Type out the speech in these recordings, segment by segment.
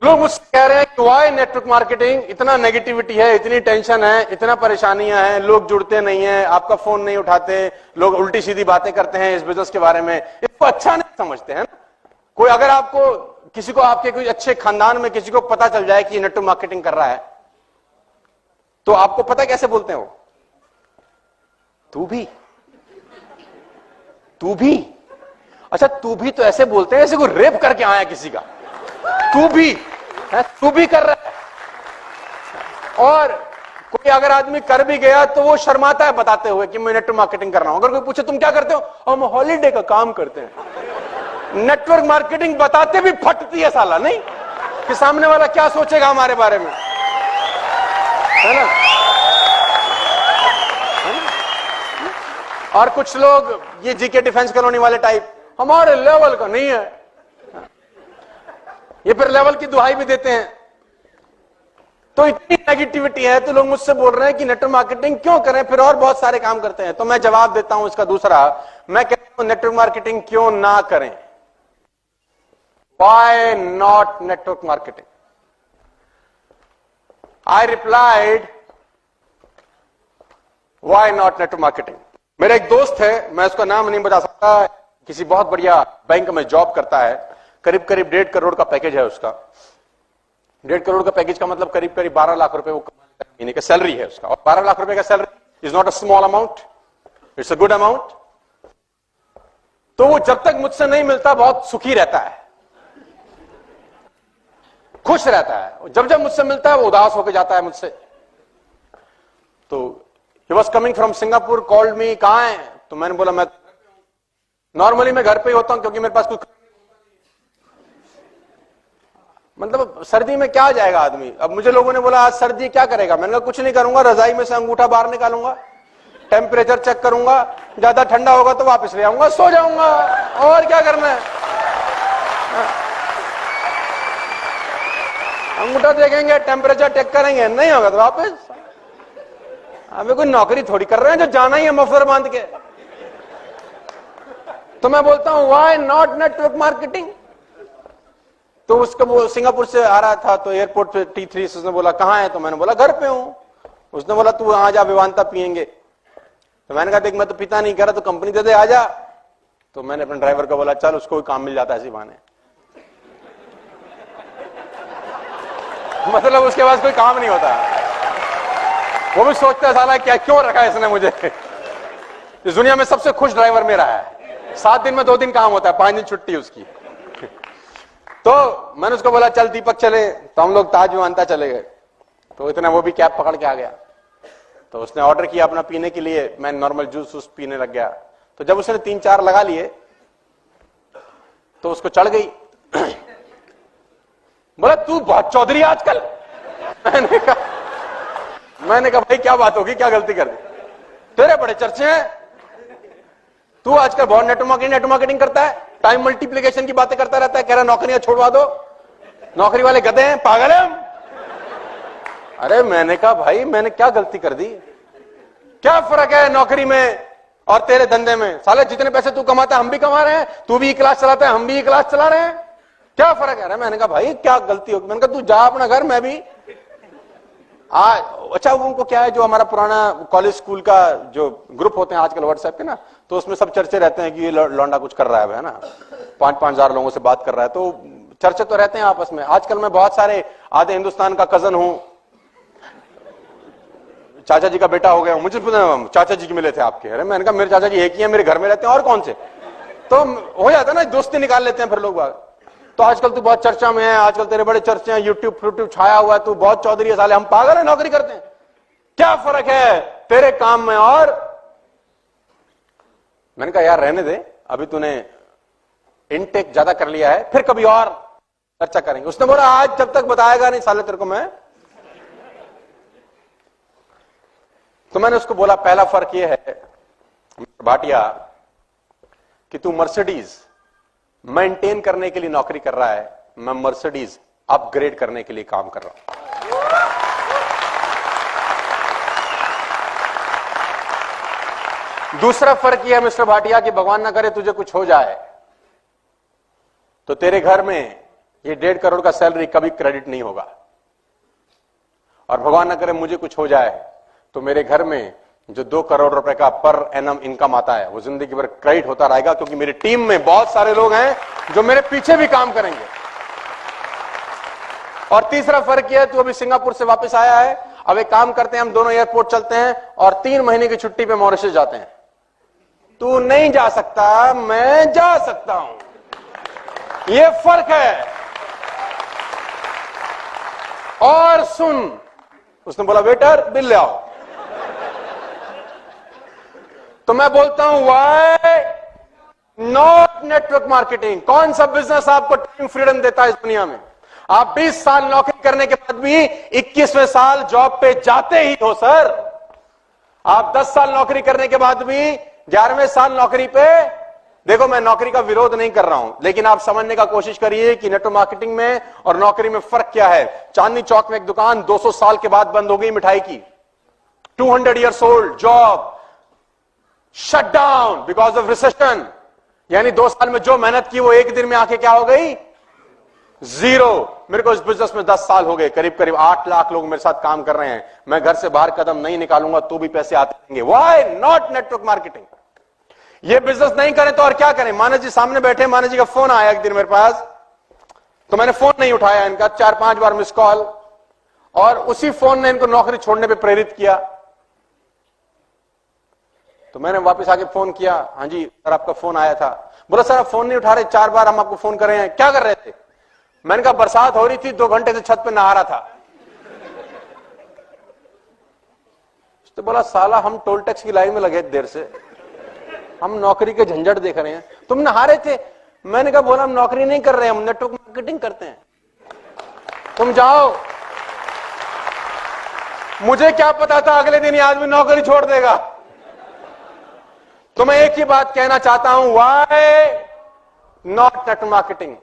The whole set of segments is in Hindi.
लोग मुझसे कह रहे हैं कि वाई नेटवर्क मार्केटिंग, इतना नेगेटिविटी है, इतनी टेंशन है, इतना परेशानियां हैं, लोग जुड़ते नहीं हैं, आपका फोन नहीं उठाते, लोग उल्टी सीधी बातें करते हैं इस बिजनेस के बारे में, इसको अच्छा नहीं समझते हैं ना। कोई अगर आपको किसी को, आपके कोई अच्छे खानदान में किसी को पता चल जाए कि ये नेटवर्क मार्केटिंग कर रहा है, तो आपको पता कैसे बोलते हैं वो? तू भी अच्छा, तू भी तो ऐसे बोलते हैं जैसे कोई रेप करके आया किसी का। तू भी कर रहा है। और कोई अगर आदमी कर भी गया तो वो शर्माता है बताते हुए कि मैं नेटवर्क मार्केटिंग कर रहा हूं। अगर कोई पूछे तुम क्या करते हो, हम हॉलीडे का काम करते हैं। नेटवर्क मार्केटिंग बताते भी फटती है साला, नहीं कि सामने वाला क्या सोचेगा हमारे बारे में, है ना? और कुछ लोग ये जीके डिफेंस कॉलोनी वाले टाइप, हमारे लेवल का नहीं है, ये फिर लेवल की दुहाई भी देते हैं। तो इतनी नेगेटिविटी है तो लोग मुझसे बोल रहे हैं कि नेटवर्क मार्केटिंग क्यों करें, फिर और बहुत सारे काम करते हैं। तो मैं जवाब देता हूं इसका दूसरा, मैं कहता हूं नेटवर्क मार्केटिंग क्यों ना करें। Why not network marketing? I replied, why not network marketing? मेरा एक दोस्त है, मैं उसका नाम नहीं बता सकता, किसी बहुत बढ़िया बैंक में जॉब करता है, करीब करीब 1.5 करोड़ का पैकेज है उसका। 1.5 करोड़ का पैकेज का मतलब करीब करीब 12 लाख रुपए वो महीने का सैलरी है उसका। और 12 लाख रुपए का salary is not a small amount, it's a good amount. तो वो जब तक मुझसे नहीं मिलता बहुत सुखी रहता है, खुश रहता है। जब जब मुझसे मिलता है वो उदास होकर जाता है मुझसे। तो he was coming from Singapore, called me, कहां है? तो मैंने बोला मैं नॉर्मली मैं घर पे ही होता हूं क्योंकि मेरे पास कुछ, मतलब सर्दी में क्या जाएगा आदमी। अब मुझे लोगों ने बोला आज सर्दी क्या करेगा, मैंने कहा कुछ नहीं करूंगा, रजाई में से अंगूठा बाहर निकालूंगा, टेम्परेचर चेक करूंगा, ज्यादा ठंडा होगा तो वापस ले आऊंगा, सो जाऊंगा, और क्या करना है। अंगूठा देखेंगे, टेम्परेचर चेक करेंगे, नहीं होगा तो वापस। हमें कोई नौकरी थोड़ी कर रहे हैं जो जाना ही है मफलर बांध के। तो मैं बोलता हूं व्हाई नॉट नेटवर्क मार्केटिंग। तो उसका वो सिंगापुर से आ रहा था तो एयरपोर्ट पे T3 से उसने बोला कहां है, तो मैंने बोला घर पे हूं। उसने बोला तू आ जा, विवांता पियेंगे। तो मैंने कहा देख मैं तो पिता नहीं कर रहा, तो कंपनी दे दे, आ जा। तो मैंने अपने ड्राइवर को बोला चल उसको काम मिल जाता है इसी बहाने। मतलब उसके पास कोई काम नहीं होता, वो भी सोचता है साला क्या क्यों रखा है इसने मुझे। इस दुनिया में सबसे खुश ड्राइवर मेरा है, 7 दिन में 2 दिन काम होता है, 5 दिन छुट्टी उसकी। तो मैंने उसको बोला चल दीपक चले, तो हम लोग ताज विमानता चले गए। तो इतना वो भी कैब पकड़ के आ गया। तो उसने ऑर्डर किया अपना पीने के लिए, मैं नॉर्मल जूस पीने लग गया। तो जब उसने 3-4 लगा लिए तो उसको चढ़ गई। बोला तू बहुत चौधरी आजकल। मैंने कहा भाई क्या बात होगी, क्या गलती कर दी, तेरे बड़े चर्चे हैं, तू आजकल बहुत नेटवर्क मार्केटिंग करता है, टाइम मल्टीप्लिकेशन की बातें करता रहता है, कह रहा नौकरियां छोड़वा दो, नौकरी वाले गधे हैं, पागल है हम। अरे मैंने कहा भाई मैंने क्या गलती कर दी, क्या फर्क है नौकरी में और तेरे धंधे में? साले जितने पैसे तू कमाता है हम भी कमा रहे हैं, तू भी क्लास चलाता है हम भी क्लास चला रहे हैं, क्या फर्क है? मैंने कहा भाई क्या गलती होगी? मैंने कहा तू जा अपना घर, मैं भी अच्छा उनको क्या है, जो हमारा पुराना कॉलेज स्कूल का जो ग्रुप होते हैं आजकल व्हाट्सएप पे ना, तो उसमें सब चर्चे रहते हैं कि ये लौंडा कुछ कर रहा है ना, 5-5 हजार लोगों से बात कर रहा है, तो चर्चे तो रहते हैं आपस में। आजकल मैं बहुत सारे आधे हिंदुस्तान का कजन हूं, चाचा जी का बेटा हो गया, मुझे चाचा जी के मिले थे आपके। अरे मैंने कहा मेरे चाचा जी एक ही है, मेरे घर में रहते हैं और कौन से, तो हो जाता है ना, दोस्ती निकाल लेते हैं फिर लोग बाग। तो आजकल तू बहुत चर्चा में है, आजकल तेरे बड़े चर्चे हैं, यूट्यूब छाया हुआ है, तू बहुत चौधरी है, साले हम पागल है नौकरी करते हैं, क्या फर्क है तेरे काम में? और मैंने कहा यार रहने दे, अभी तूने इनटेक ज्यादा कर लिया है, फिर कभी और चर्चा करेंगे। उसने बोला आज जब तक बताएगा नहीं साले तेरे को मैं। तो मैंने उसको बोला पहला फर्क यह है भाटिया कि तू मर्सिडीज मेंटेन करने के लिए नौकरी कर रहा है, मैं मर्सिडीज अपग्रेड करने के लिए काम कर रहा हूं। दूसरा फर्क यह है मिस्टर भाटिया कि भगवान ना करे तुझे कुछ हो जाए तो तेरे घर में ये 1.5 करोड़ का सैलरी कभी क्रेडिट नहीं होगा। और भगवान न करे मुझे कुछ हो जाए तो मेरे घर में जो 2 करोड़ रुपए का पर एनम इनकम आता है वो जिंदगी भर क्रेडिट होता रहेगा, क्योंकि मेरी टीम में बहुत सारे लोग हैं जो मेरे पीछे भी काम करेंगे। और तीसरा फर्क यह है, तू अभी सिंगापुर से वापस आया है, अब एक काम करते हैं, हम दोनों एयरपोर्ट चलते हैं और 3 महीने की छुट्टी पे मॉरिशस जाते हैं। तू नहीं जा सकता, मैं जा सकता हूं, यह फर्क है। और सुन, उसने बोला वेटर बिल ले आओ। तो मैं बोलता हूं व्हाई नॉट नेटवर्क मार्केटिंग? कौन सा बिजनेस आपको टाइम फ्रीडम देता है इस दुनिया में? आप 20 साल नौकरी करने के बाद भी 21वें साल जॉब पे जाते ही हो सर। आप 10 साल नौकरी करने के बाद भी 11वें साल नौकरी पे, देखो मैं नौकरी का विरोध नहीं कर रहा हूं, लेकिन आप समझने का कोशिश करिए कि नेटवर्क मार्केटिंग में और नौकरी में फर्क क्या है। चांदनी चौक में एक दुकान 200 साल के बाद बंद हो गई मिठाई की, 200 years old job shut down because of recession. यानी 2 साल में जो मेहनत की वो एक दिन में आके क्या हो गई? जीरो। मेरे को इस बिजनेस में 10 साल हो गए, करीब करीब 8 लाख लोग मेरे साथ काम कर रहे हैं। मैं घर से बाहर कदम नहीं निकालूंगा तो भी पैसे आते रहेंगे। Why not network marketing? ये बिजनेस नहीं करें तो और क्या करें? मानस जी सामने बैठे, मानस जी का फोन आया एक दिन मेरे पास, तो मैंने फोन नहीं उठाया इनका, 4-5 बार मिस कॉल, और उसी फोन ने इनको नौकरी छोड़ने पे प्रेरित किया। तो मैंने वापस आके फोन किया, हाँ जी सर आपका फोन आया था। बोला सर आप फोन नहीं उठा रहे, 4 बार हम आपको फोन कर रहे हैं, क्या कर रहे थे? मैंने कहा बरसात हो रही थी, 2 घंटे से छत पे नहा रहा था। तो बोला साला हम टोल टैक्स की लाइन में लगे देर से, हम नौकरी के झंझट देख रहे हैं, तुम नहा रहे थे। मैंने कहा बोला हम नौकरी नहीं कर रहे हैं, हम नेटवर्क मार्केटिंग करते हैं, तुम जाओ। मुझे क्या पता था अगले दिन ये आदमी नौकरी छोड़ देगा। तो मैं एक ही बात कहना चाहता हूं, why not network marketing?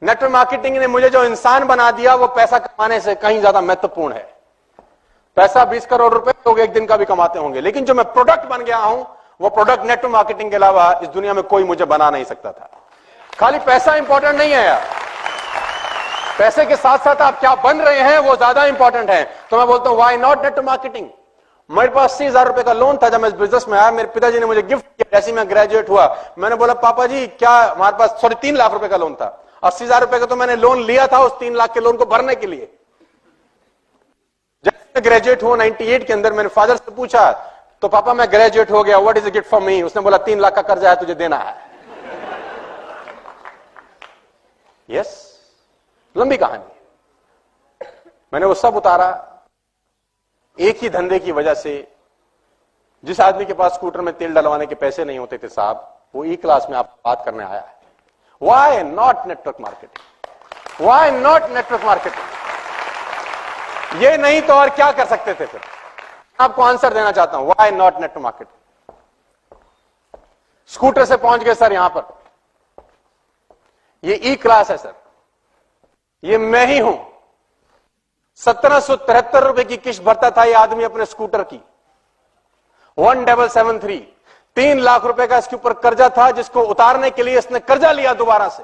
Network marketing ने मुझे जो इंसान बना दिया वो पैसा कमाने से कहीं ज्यादा महत्वपूर्ण है। पैसा 20 करोड़ रुपए लोग एक दिन का भी कमाते होंगे, लेकिन जो मैं प्रोडक्ट बन गया हूं वो प्रोडक्ट नेटवर्क मार्केटिंग के अलावा इस दुनिया में कोई मुझे बना नहीं सकता था। खाली पैसा इंपॉर्टेंट नहीं है यार, पैसे के साथ साथ आप क्या बन रहे हैं वो ज्यादा इंपॉर्टेंट है। तो मैं बोलता हूं व्हाई नॉट नेटवर्क मार्केटिंग? मेरे पास 80,000 रुपए का लोन था जब मैं इस बिजनेस में आया, मेरे पिताजी ने मुझे गिफ्ट किया जैसे मैं ग्रेजुएट हुआ। मैंने बोला पापा जी क्या हमारे पास 3 लाख रुपए का लोन था, 80,000 रुपए का तो मैंने लोन लिया था उस 3 लाख के लोन को भरने के लिए। जब मैं ग्रेजुएट हुआ 98 के अंदर, मैंने फादर से पूछा तो पापा मैं ग्रेजुएट हो गया, what is a gift for me? उसने बोला 3 लाख का कर्जा है तुझे देना है। यस, लंबी कहानी। मैंने वो सब उतारा एक ही धंधे की वजह से। जिस आदमी के पास स्कूटर में तेल डलवाने के पैसे नहीं होते थे साहब, वो ई क्लास में आप बात करने आया है। Why not network marketing? Why not network marketing? ये नहीं तो और क्या कर सकते थे फिर? आपको आंसर देना चाहता हूं, why not network marketing? Scooter से पहुंच गए सर यहां पर, ये ई क्लास है सर, ये मैं ही हूं। 1773 रुपए की किस्त भरता था ये आदमी अपने स्कूटर की, 1773। 3 लाख रुपए का इसके ऊपर कर्जा था जिसको उतारने के लिए इसने कर्जा लिया दोबारा से।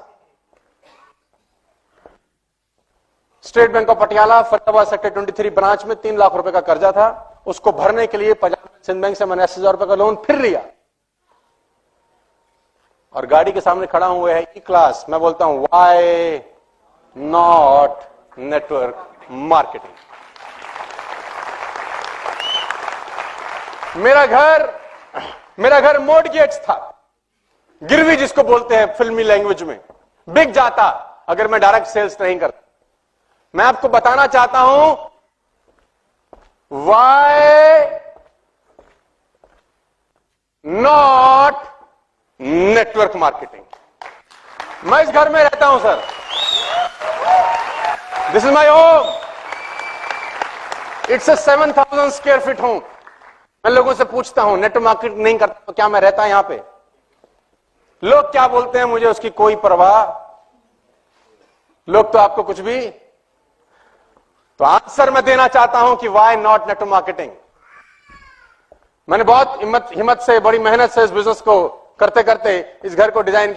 State bank of Patiala Faridabad sector 23 branch में 3 लाख रुपए का कर्जा था, उसको भरने के लिए पंजाब सिंध बैंक से मैंने 80,000 रुपए का लोन फिर लिया। और गाड़ी के सामने खड़ा हुआ है ई क्लास। मैं बोलता हूं व्हाई नॉट नेटवर्क मार्केटिंग? मेरा घर मॉर्टगेज था, गिरवी जिसको बोलते हैं फिल्मी लैंग्वेज में, बिक जाता अगर मैं डायरेक्ट सेल्स नहीं करता। मैं आपको बताना चाहता हूं व्हाई नॉट नेटवर्क मार्केटिंग? मैं इस घर में रहता हूं sir, this is my home, it's a 7,000 square feet home. मैं लोगों से पूछता हूं नेटवर्क मार्केटिंग नहीं करता तो क्या मैं रहता यहां पे? लोग क्या बोलते हैं मुझे उसकी कोई परवाह, लोग तो आपको कुछ भी। तो आंसर मैं देना चाहता हूं कि व्हाई नॉट नेटवर्क मार्केटिंग? मैंने बहुत हिम्मत से, बड़ी मेहनत से इस बिजनेस को करते करते इस घर को डिजाइन